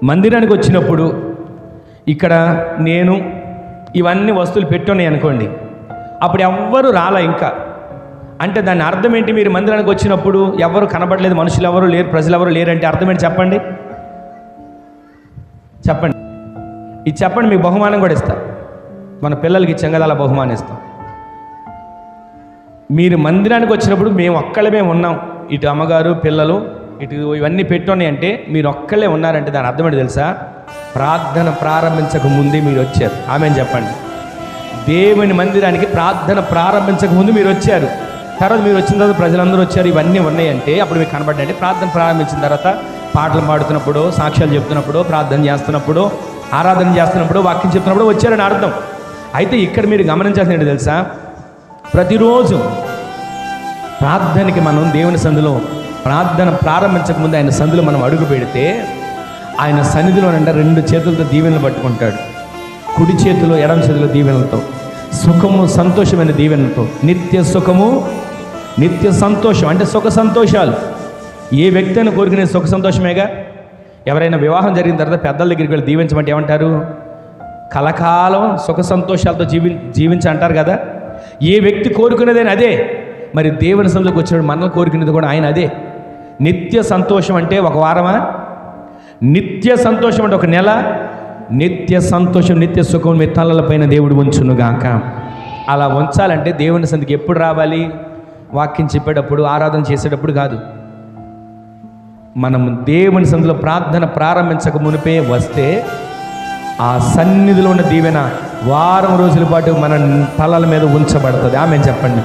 మందిరానికి వచ్చినప్పుడు ఇక్కడ నేను ఇవన్నీ వస్తువులు పెట్టున్నాయి అనుకోండి, అప్పుడు ఎవ్వరు రాలా ఇంకా అంటే దాని అర్థం ఏంటి? మీరు మందిరానికి వచ్చినప్పుడు ఎవరు కనబడలేదు, మనుషులు ఎవరు లేరు, ప్రజలు ఎవరు లేరు అంటే అర్థం ఏంటి చెప్పండి? చెప్పండి, ఇది చెప్పండి. మీకు బహుమానం కూడా ఇస్తాం, మన పిల్లలకి ఇచ్చాం కదా, అలా బహుమానం ఇస్తాం. మీరు మందిరానికి వచ్చినప్పుడు మేము ఒక్కళ్ళమే ఉన్నాం, ఇటు అమ్మగారు పిల్లలు ఇటు ఇవన్నీ పెట్టున్నాయి అంటే మీరు ఒక్కళ్ళే ఉన్నారంటే దాని అర్థం ఏంటి తెలుసా? ప్రార్థన ప్రారంభించక ముందే మీరు వచ్చారు. ఆమెను చెప్పండి. దేవుని మందిరానికి ప్రార్థన ప్రారంభించక ముందు మీరు వచ్చారు. తర్వాత మీరు వచ్చిన తర్వాత ప్రజలందరూ వచ్చారు, ఇవన్నీ ఉన్నాయంటే అప్పుడు మీకు కనబడ్డండి. ప్రార్థన ప్రారంభించిన తర్వాత పాటలు పాడుతున్నప్పుడు, సాక్ష్యాలు చెప్తున్నప్పుడు, ప్రార్థన చేస్తున్నప్పుడు, ఆరాధన చేస్తున్నప్పుడు, వాక్యం చెప్తున్నప్పుడు వచ్చారని అర్థం. అయితే ఇక్కడ మీరు గమనించాల్సింది ఏంటి తెలుసా? ప్రతిరోజు ప్రార్థనకి మనం దేవుని సందులో ప్రార్థన ప్రారంభించక ముందు ఆయన సందులో మనం అడుగు పెడితే ఆయన సన్నిధిలో అంటే 2 చేతులతో దీవెనలు పట్టుకుంటాడు. కుడి చేతిలో ఎడమ చేతిలో దీవెనలతో, సుఖము సంతోషమైన దీవెనలతో, నిత్య సుఖము నిత్య సంతోషం అంటే సుఖ సంతోషాలు. ఏ వ్యక్తి అయినా కోరుకునే సుఖ సంతోషమేగా. ఎవరైనా వివాహం జరిగిన తర్వాత పెద్దల దగ్గరికి వెళ్ళి దీవించమంటే ఏమంటారు? కలకాలం సుఖ సంతోషాలతో జీవించి అంటారు కదా. ఏ వ్యక్తి కోరుకునేదని అదే. మరి దేవుని సన్నిధిలోకి వచ్చినప్పుడు మనల్ని కోరుకునేది కూడా ఆయన అదే. నిత్య సంతోషం అంటే ఒక వారమా? నిత్య సంతోషం అంటే ఒక నెల. నిత్య సంతోషం నిత్య సుఖం మీ తలలపైన దేవుడు ఉంచునుగాక. అలా ఉంచాలంటే దేవుని సన్నిధికి ఎప్పుడు రావాలి? వాక్యం చెప్పేటప్పుడు, ఆరాధన చేసేటప్పుడు కాదు. మనం దేవుని సన్నిధిలో ప్రార్థన ప్రారంభించక మునిపే వస్తే ఆ సన్నిధిలో ఉన్న దీవెన వారం రోజుల పాటు మన తలల మీద ఉంచబడుతుంది. ఆమె చెప్పండి.